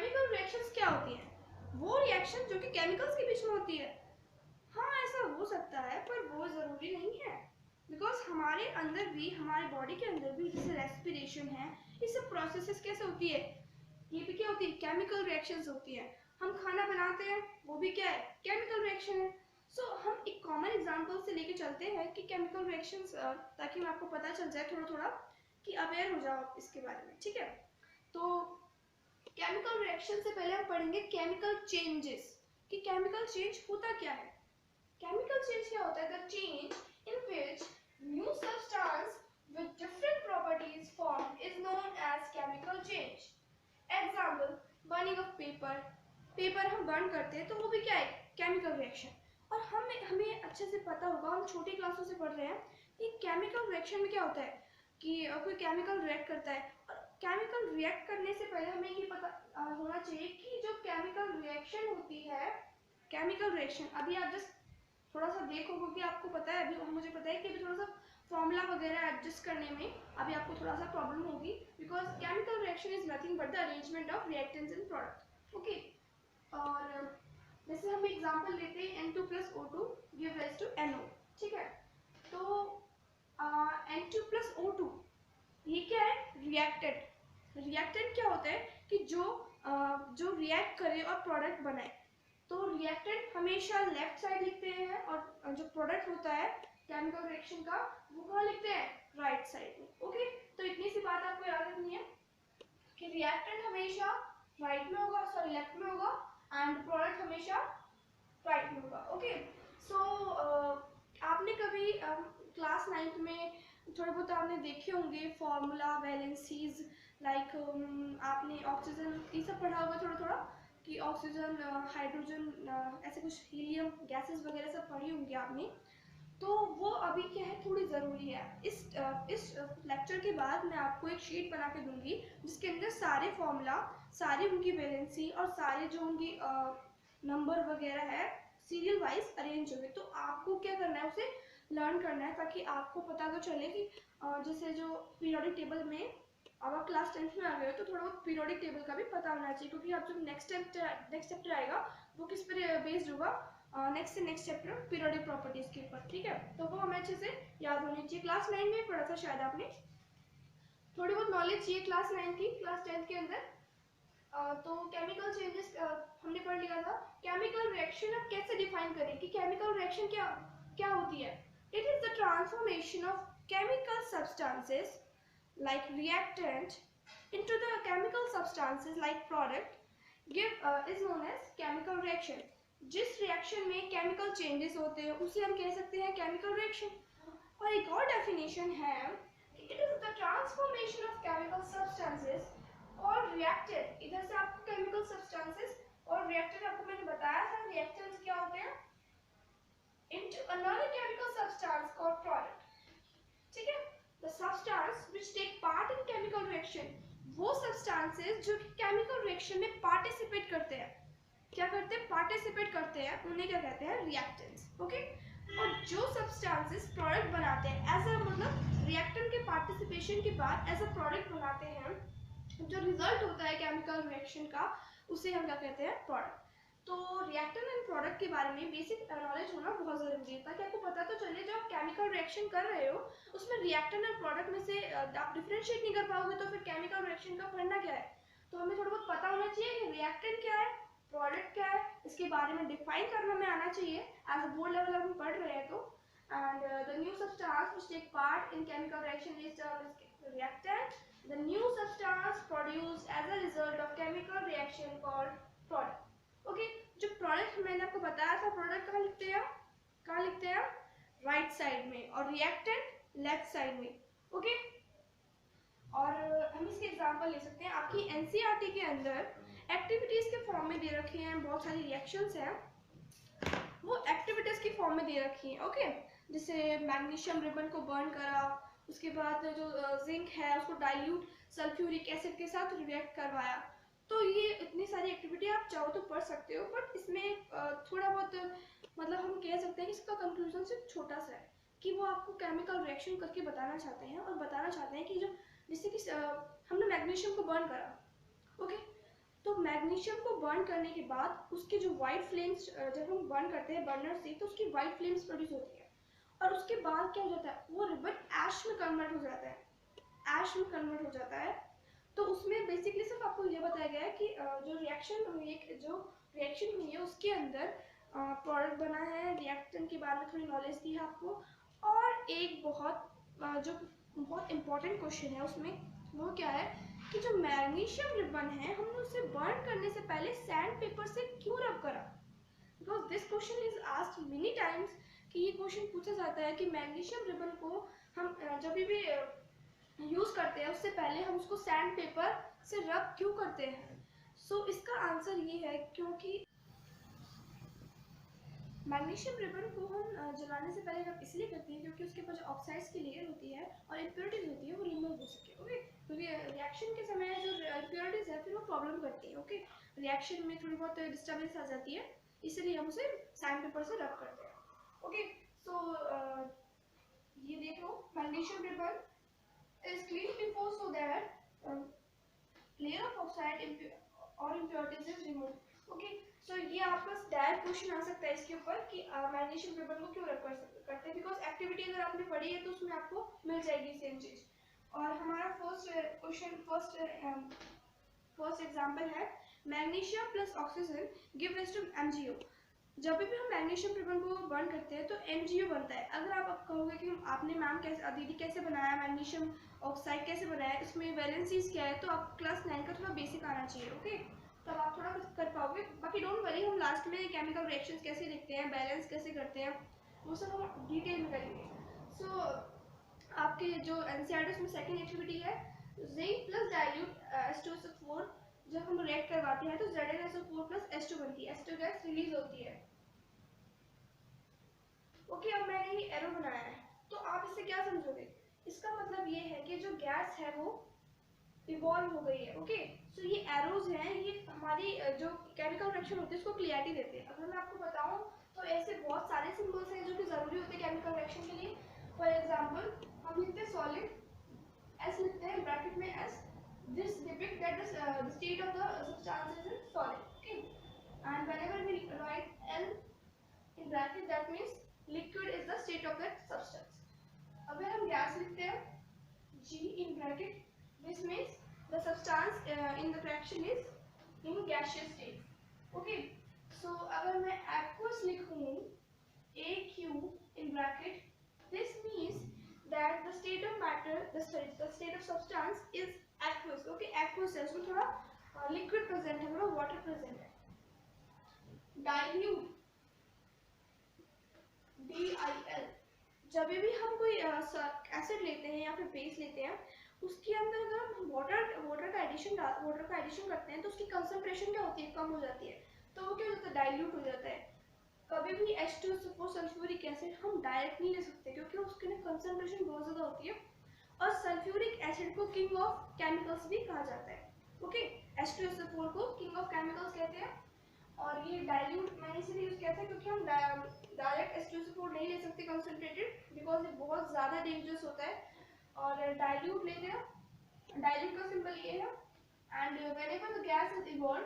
Chemical reactions क्या होती हैं? वो रिएक्शन जो कि केमिकल्स के बीच में होती है। हाँ, ऐसा हो सकता है पर वो ज़रूरी नहीं है, बिकॉज हमारे अंदर भी, हमारे बॉडी के अंदर भी जैसे रेस्पिरेशन है, ये सब प्रोसेसेस कैसे होती है, ये भी क्या होती है, केमिकल रिएक्शंस होती है। हम खाना बनाते हैं, वो भी क्या है, केमिकल रिएक्शन है। सो हम एक कॉमन एग्जांपल से लेके चलते हैं कि केमिकल रिएक्शंस, ताकि आपको पता चल जाए थोड़ा थोड़ा, कि अवेयर हो जाओ आप इसके बारे में, ठीक है। तो केमिकल रिएक्शन से पहले हम पढ़ेंगे केमिकल चेंजेस, कि केमिकल चेंज होता क्या है। केमिकल चेंज क्या होता है? The change in which new substance with different properties formed is known as chemical change. Example, burning of paper. Paper हम बर्न करते हैं तो वो भी क्या है, केमिकल रिएक्शन। और हमें अच्छे से पता होगा, हम छोटी क्लासों से पढ़ रहे हैं कि केमिकल रिएक्शन में क्या होता है, कि कोई केमिकल रिएक्ट करता है, और केमिकल रिएक्ट करने से पहले हमें ये पता होना चाहिए कि जो केमिकल रिएक्शन होती है, केमिकल रिएक्शन, अभी आप जस्ट थोड़ा सा देखो, क्योंकि आपको पता है, अभी मुझे पता है कि अभी थोड़ा सा फॉर्मूला वगैरह एडजस्ट करने में अभी आपको थोड़ा सा प्रॉब्लम होगी, because chemical reaction is nothing but the arrangement of reactants in product. Okay, और जैसे हम एग्जांपल लेते हैं N2 plus O2 give rise to NO, ठीक है। तो N2 plus O2 ये क्या है, रिएक्टेंट। रिएक्टेंट क्या होता है कि जो रिएक्ट करे और प्रोडक्ट बनाए। तो रिएक्टेंट हमेशा लेफ्ट साइड लिखते हैं, और जो प्रोडक्ट होता है केमिकल रिएक्शन का, वो कहाँ लिखते हैं, राइट साइड में। ओके, तो इतनी सी बात आपको याद रखनी है कि रिएक्टेंट हमेशा राइट में होगा, सॉरी लेफ्ट में होगा, एंड प्रोडक्ट हमेशा राइट में होगा। ओके, सो आपने कभी क्लास 9th में थोड़े बहुत आपने देखे होंगे फॉर्मूला, वैलेंसीज, लाइक आपने ऑक्सीजन ये सब पढ़ा होगा थोड़ा थोड़ा, कि ऑक्सीजन, हाइड्रोजन, ऐसे कुछ हीलियम गैसेस वगैरह सब पढ़ी होंगी आपने। तो वो अभी क्या है, थोड़ी ज़रूरी है। इस लेक्चर के बाद मैं आपको एक शीट बना के दूंगी जिसके अंदर सारे फॉर्मूला, सारी उनकी वैलेंसी और सारे जो उनकी नंबर वगैरह है सीरियल वाइज अरेंज होंगे। तो आपको क्या करना है, उसे लर्न करना है, ताकि आपको पता तो चले कि जैसे जो पीरियोडिक टेबल में, अब आप क्लास 10th में आ गए हो तो थोड़ा बहुत पीरियोडिक टेबल का भी पता होना चाहिए, क्योंकि आप जब नेक्स्ट चैप्टर आएगा वो किस पर बेस्ड होगा, नेक्स्ट से नेक्स्ट चैप्टर पीरियोडिक प्रॉपर्टीज के ऊपर, ठीक है। तो वो हमें अच्छे से याद होनी चाहिए। क्लास 9 में पढ़ा था शायद आपने, थोड़ी बहुत नॉलेज चाहिए क्लास 9 की, क्लास 10th के अंदर। तो केमिकल चेंजेस हमने पढ़ लिया था। केमिकल रिएक्शन अब कैसे डिफाइन करें कि केमिकल रिएक्शन क्या क्या होती है। It is the transformation of chemical substances like reactant into the chemical substances like product is known as chemical reaction. जिस रिएक्शन में केमिकल चेंजेस होते हैं उसे हम कह सकते हैं केमिकल रिएक्शन। और एक और डेफिनेशन है, it is the transformation of chemical substances और रिएक्टेंट। इधर से आपको केमिकल सब्सटेंसेस और रिएक्टेंट आपको मैंने बताया था, रिएक्टेंट्स क्या होते हैं, into another chemical substance called product, ठीक है। The substance which take part in chemical reaction, वो substances जो कि chemical reaction में participate करते हैं, क्या करते हैं, participate करते हैं, उन्हें क्या कहते हैं, reactants। ओके, और जो substances product बनाते हैं as a, मतलब reactant के participation के बाद as a product बनाते हैं, जो result होता है chemical reaction का, उसे हम क्या कहते हैं, product। तो रिएक्टेंट एंड प्रोडक्ट के बारे में बेसिक नॉलेज होना बहुत ज़रूरी है, ताकि आपको पता तो चले जब आप केमिकल रिएक्शन कर रहे हो उसमें रिएक्टेंट और प्रोडक्ट में से आप डिफरेंशिएट नहीं कर पाओगे तो फिर केमिकल रिएक्शन का पढ़ना क्या है। तो हमें थोड़ा बहुत पता होना चाहिए कि रिएक्टेंट क्या है, प्रोडक्ट क्या है, इसके बारे में डिफाइन करना हमें आना चाहिए। एज अ बोर्ड लेवल हम पढ़ रहे हैं तो, and the new substance which take part in chemical reaction is termed as reactant. The new substance produced as a result of chemical reaction called product. Okay, जो product मैंने आपको बताया था, प्रोडक्ट कहाँ लिखते हैं, कहाँ लिखते हैं, राइट साइड में, और रिएक्टेंट लेफ्ट साइड में। ओके, और हम इसके एग्जांपल ले सकते हैं। आपकी एनसीईआरटी के अंदर एक्टिविटीज के फॉर्म में दे रखे हैं, बहुत सारी रिएक्शंस हैं, वो एक्टिविटीज की फॉर्म में दे रखी हैं। ओके, जैसे मैग्नीशियम रिबन को बर्न करा, उसके बाद जो जिंक है उसको डाइल्यूट सल्फ्यूरिक एसिड के साथ रिएक्ट करवाया। तो ये इतनी सारी एक्टिविटी आप चाहो तो पढ़ सकते हो, बट इसमें थोड़ा बहुत, मतलब हम कह सकते हैं कि इसका कंक्लूजन सिर्फ छोटा सा है, कि वो आपको केमिकल रिएक्शन करके बताना चाहते हैं, और बताना चाहते हैं कि जो जैसे कि हमने मैग्नीशियम को बर्न करा, ओके, तो मैग्नीशियम को बर्न करने के बाद उसके जो वाइट फ्लेम्स, जब हम बर्न करते हैं बर्नर से तो उसकी वाइट फ्लेम्स प्रोड्यूस होती है, और उसके बाद क्या हो जाता है, वो रिबन ऐश में कन्वर्ट हो जाता है, ऐश में कन्वर्ट हो जाता है। तो उसमें बेसिकली सिर्फ आपको ये बताया गया है कि जो रिएक्शन हुई है उसके अंदर प्रोडक्ट बना है, रिएक्टेंट के बारे में थोड़ी नॉलेज दी है आपको। और एक जो बहुत इम्पोर्टेंट क्वेश्चन है उसमें, वो क्या है कि जो मैग्नीशियम रिबन है हमने उसे बर्न करने से पहले सैंड पेपर से क्यों रब करा। Because this question is asked many times, कि ये क्वेश्चन पूछा जाता है कि मैग्नीशियम रिबन को हम जब भी यूज करते हैं उससे पहले हम उसको सैंड पेपर से रब क्यों करते हैं। सो इसका आंसर ये है क्योंकि मैग्नीशियम रिबन को हम जलाने से पहले रब इसलिए करते हैं क्योंकि उसके ऊपर जो ऑक्साइड्स की लेयर होती है और इम्प्योरिटीज होती है वो रिमूव हो सके। ओके, क्योंकि रिएक्शन के समय जो इम्प्योरिटीज है फिर वो प्रॉब्लम करती है। ओके, रिएक्शन में थोड़ी बहुत डिस्टर्बेंस आ जाती है, इसलिए हम उसे सैंड पेपर से रब करते हैं। ओके, सो ये देखो magnesium ribbon is cleaned before so that layer of oxide or impurities is removed. Okay, so ये आपका डायरेक्ट क्वेश्चन आ सकता है इसके ऊपर कि मैग्नीशियम रिबन को क्यों रब करते हैं, बिकॉज एक्टिविटी अगर आपने पढ़ी है तो उसमें आपको मिल जाएगी सेम चीज। और हमारा फर्स्ट एग्जांपल है magnesium plus oxygen give rise to MgO। जब भी हम मैग्नीशियम रिबन को बर्न करते हैं तो MgO बनता है। अगर आप कहोगे कि आपने मैम दीदी कैसे बनाया, मैग्नीशियम ऑक्साइड कैसे बनाया, इसमें वैलेंसीज क्या है, तो आप क्लास 9 का थोड़ा बेसिक आना चाहिए। ओके, तब आप थोड़ा कुछ कर पाओगे। बाकी डोंट वरी, हम लास्ट में केमिकल रिएक्शंस कैसे देखते हैं, बैलेंस कैसे करते हैं, वो सब हम डिटेल में करेंगे। सो आपके जो NCERT उसमें सेकेंड एक्टिविटी है जिंक प्लस डाइल्यूट H2SO4। जब हम रिएक्ट करवाते हैं तो ZnSO4 प्लस H2 बनती है, एसिटिक गैस रिलीज होती है। ओके, अब मैंने ये एरो बनाया है तो आप इससे क्या समझोगे, इसका मतलब ये है कि जो गैस है वो इवॉल्व हो गई है। ओके, सो ये एरोज हैं, ये हमारी जो केमिकल रिएक्शन होती है उसको क्लियरिटी देते हैं। अगर मैं आपको बताऊं तो ऐसे बहुत सारे सिंबल्स हैं जो कि जरूरी होते हैं केमिकल रिएक्शन के लिए। फॉर एग्जांपल हम लिखते हैं सॉलिड, S लिखते हैं ब्रैकेट में S, this depict that the state of the substance is in solid. Okay, and whenever we write L in bracket that means liquid is the state of that substance. अगर हम gas लिखते हैं G in bracket, this means the substance in the fraction is in gaseous state. Okay, so अगर मैं aqueous लिखूं AQ in bracket, this means that the state of matter, the state of substance is aqueous. Okay, aqueous है, उसमें थोड़ा liquid present है, थोड़ा water present है। dilute DIL, जब भी हम कोई एसिड लेते हैं या फिर बेस लेते हैं उसके अंदर अगर हम वाटर का एडिशन करते हैं तो उसकी कंसंट्रेशन क्या होती है, कम हो जाती है, तो वो क्या हो जाता है, डाइल्यूट हो जाता है। कभी भी H2SO4 सल्फ्यूरिक एसिड हम डायरेक्ट नहीं ले सकते क्योंकि उसकी ना कंसंट्रेशन बहुत ज़्यादा होती है, और सल्फ्यूरिक एसिड को किंग ऑफ केमिकल्स भी कहा जाता है। ओके, H2SO4 को किंग ऑफ केमिकल्स कहते हैं। और ये डाइल्यूट मैंने इसलिए यूज किया था क्योंकि हम डायरेक्ट H2SO4 नहीं ले सकते कंसंट्रेटेड, बिकॉज ये बहुत ज़्यादा डेंजरस होता है। और डाइल्यूट लेते हैं, डाइल्यूट का सिंबल ये है। And whenever the gas is evolve,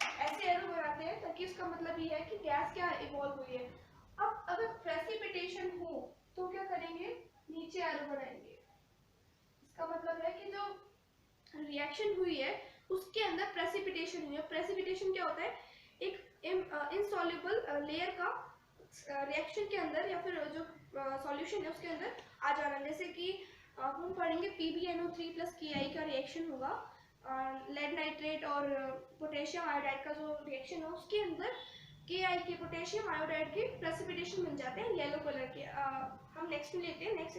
ऐसे एरो बनाते हैं ताकि उसका मतलब ये है कि गैस क्या इवॉल्व हुई है। अब अगर प्रेसिपिटेशन हो तो क्या करेंगे, नीचे एरो बनाएंगे। इसका मतलब है कि जो रिएक्शन हुई है उसके अंदर प्रेसिपिटेशन हुई है। प्रेसिपिटेशन क्या होता है, एक इनसॉल्युबल लेयर का रिएक्शन के अंदर या फिर जो सॉल्यूशन है उसके अंदर आ जाना। जैसे कि हम पढ़ेंगे PbNO3 प्लस Ki का रिएक्शन होगा, लेड नाइट्रेट और पोटेशियम आयोडाइड का जो रिएक्शन है उसके अंदर Ki के पोटेशियम आयोडाइड के प्रेसिपिटेशन बन जाते हैं येलो कलर के। हम नेक्स्ट में लेते हैं, नेक्स्ट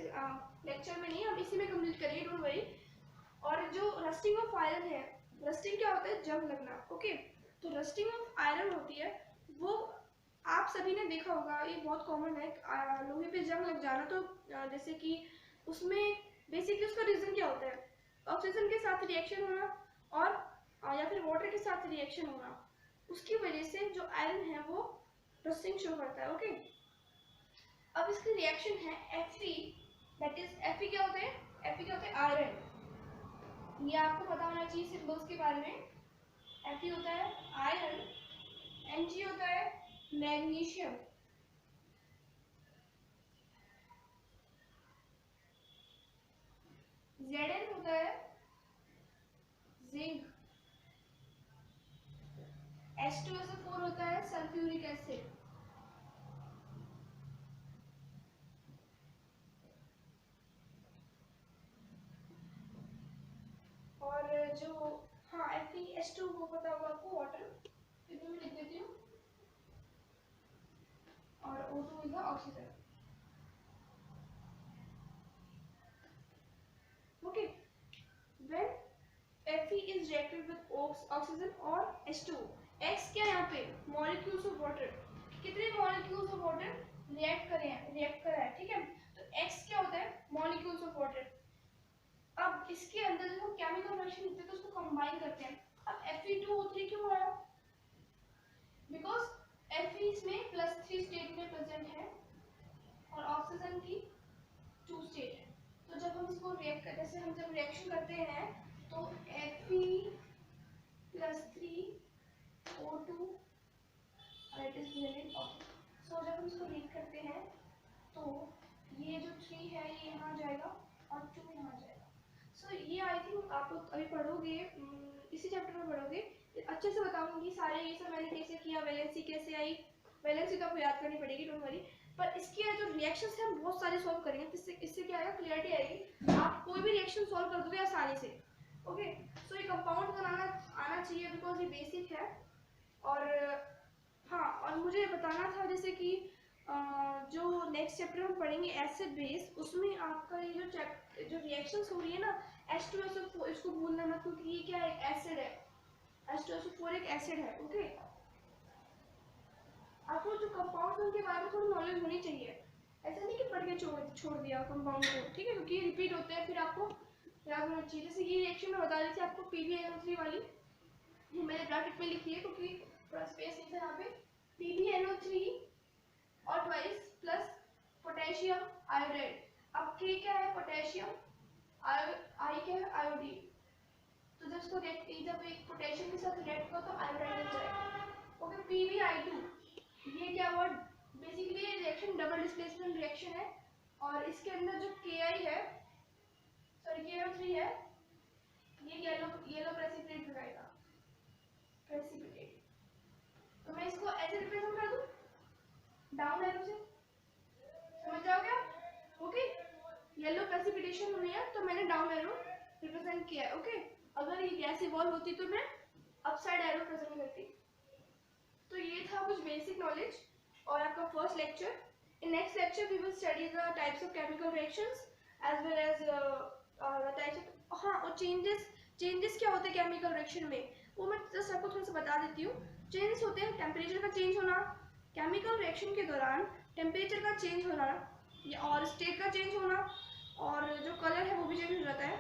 लेक्चर में नहीं, हम इसी में कंप्लीट करेंगे, डोंट वरी। और जो रस्टिंग ऑफ आयरन है, रस्टिंग क्या होता है, जंग लगना। ओके, तो रस्टिंग ऑफ आयरन होती है, वो आप सभी ने देखा होगा, ये बहुत कॉमन है, लोहे पे जंग लग जाना। तो जैसे कि उसमें बेसिकली उसका रीजन क्या होता है, ऑक्सीजन के साथ रिएक्शन होना और या फिर वाटर के साथ रिएक्शन होना, उसकी वजह से जो आयरन है वो रस्टिंग शो करता है। ओके, अब इसकी रिएक्शन है Fe, दैट इज Fe क्या होता है, Fe क्या होता है, आयरन। ये आपको पता होना चाहिए सिंबल्स के बारे में। Fe होता है आयरन, Mg होता है मैग्नीशियम, Zn होता है जिंक, H2SO4 होता है सल्फ्यूरिक एसिड, और जो हाँ FeH2 वो पता होगा आपको वाटर, इधर मैं लिख देती हूँ, और O2 is oxygen. Okay, when Fe is reacted with oxygen और H2, X क्या यहाँ पे मॉलिक्यूल्स ऑफ वाटर, कितने मॉलिक्यूल्स ऑफ वाटर रिएक्ट करा है, ठीक है। तो X क्या होता है मॉलिक्यूल्स ऑफ वाटर। अब इसके अंदर जब हम केमिकल रिएक्शन लिखते हैं तो उसको कंबाइन करते हैं। अब Fe2O3 क्यों आया, बिकॉज Fe इसमें +3 स्टेट में प्रेजेंट है और ऑक्सीजन की 2 स्टेट है। तो जब हम इसको रिएक्ट करते हैं, जैसे हम जब रिएक्शन करते हैं तो Fe +3 O2 it is present oxygen. So जब हम इसको रीड करते हैं तो ये जो 3 है ये यहाँ जाएगा और 2 यहाँ जाएगा। सो ये आई थिंक आप लोग अभी पढ़ोगे, इसी चैप्टर में पढ़ोगे, अच्छे से बताऊंगी सारे ये सब मैंने कैसे किया, वैलेंसी कैसे आई, वैलेंसी तो आपको याद करनी पड़ेगी, डोंट वरी। पर इसके जो रिएक्शंस हैं हम बहुत सारे सॉल्व करेंगे, इससे क्या आएगा क्लियरिटी आएगी, आप कोई भी रिएक्शन सॉल्व कर दोगे आसानी से। ओके, सो ये कंपाउंड बनाना आना चाहिए बिकॉज ये बेसिक है। और हाँ, और मुझे बताना था जैसे कि जो नेक्स्ट चैप्टर हम पढ़ेंगे एसिड बेस, उसमें आपका ये जो रिएक्शंस हो रही है ना H2SO4, इसको भूलना मत क्योंकि ये क्या है एसिड है, H2SO4 एक एसिड है। ओके, आपको जो कंपाउंड उनके बारे में थोड़ी नॉलेज होनी चाहिए, ऐसा नहीं कि पढ़ के छोड़ दिया कंपाउंड को, ठीक है, क्योंकि ये रिपीट होते हैं फिर आपको याद होना चाहिए। जैसे ये रिएक्शन मैं बता रही थी आपको PbNO3 वाली, ये मैंने ब्रैकेट में लिखी है क्योंकि थोड़ा स्पेस नहीं था यहाँ पे। PbNO3 और ट्वाइस प्लस पोटेशियम आयोडाइड। अब K क्या है पोटेशियम, I क्या है आयोडीन। तो जब इसको जब एक पोटेशियम के साथ रिएक्ट करो तो आयोडाइड बन जाएगा। ओके, PbI2 ये क्या हुआ, बेसिकली ये रिएक्शन डबल डिस्प्लेसमेंट रिएक्शन है और इसके अंदर जो Ki है, सॉरी KO3 है, ये येलो प्रेसिपिटेट लगाएगा, प्रेसिपिटेट। तो मैं इसको ऐसे रिप्रेजेंट कर दूं डाउन एरो से, समझ जाओगे आप। ओके, येलो प्रेसिपिटेशन हुई है तो मैंने डाउन एरो रिप्रेजेंट किया है। ओके, अगर ये गैस इवॉल्व होती तो मैं अपसाइड एरो प्रेजेंट करती। तो ये था कुछ बेसिक नॉलेज और आपका first lecture. In next lecture we will study the types of chemical reactions as well as the types of, हाँ, और चेंजेस क्या होते हैं केमिकल रिएक्शन में, वो मैं जस्ट आपको थोड़ा सा बता देती हूँ। चेंजेस होते हैं टेम्परेचर का चेंज होना, केमिकल रिएक्शन के दौरान टेम्परेचर का चेंज होना और स्टेट का चेंज होना, और जो कलर है वो भी चेंज हो जाता है।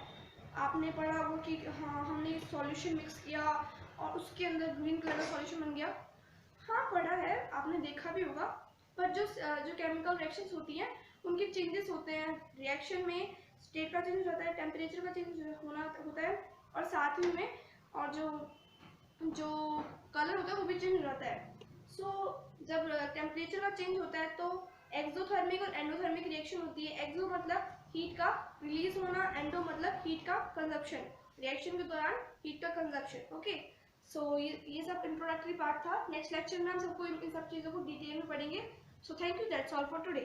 आपने पढ़ा वो कि हाँ हमने सॉल्यूशन मिक्स किया और उसके अंदर ग्रीन कलर का सॉल्यूशन बन गया, हाँ पढ़ा है, आपने देखा भी होगा। पर जो केमिकल रिएक्शंस होती हैं उनके चेंजेस होते हैं, रिएक्शन में स्टेट का चेंज होता है, टेम्परेचर का चेंज होता है और साथ ही में और जो कलर होता है वो भी चेंज हो जाता है। सो जब टेम्परेचर का चेंज होता है तो एक्सोथर्मिक और एंडोथर्मिक रिएक्शन होती है। एक्सो मतलब हीट का रिलीज होना, एंडो मतलब हीट का कंजप्शन, रिएक्शन के दौरान हीट का कंजप्शन। ओके, सो ये सब इंट्रोडक्टरी पार्ट था। नेक्स्ट लेक्चर में हम सबको इन सब चीज़ों को डिटेल में पढ़ेंगे। So thank you, that's all for today.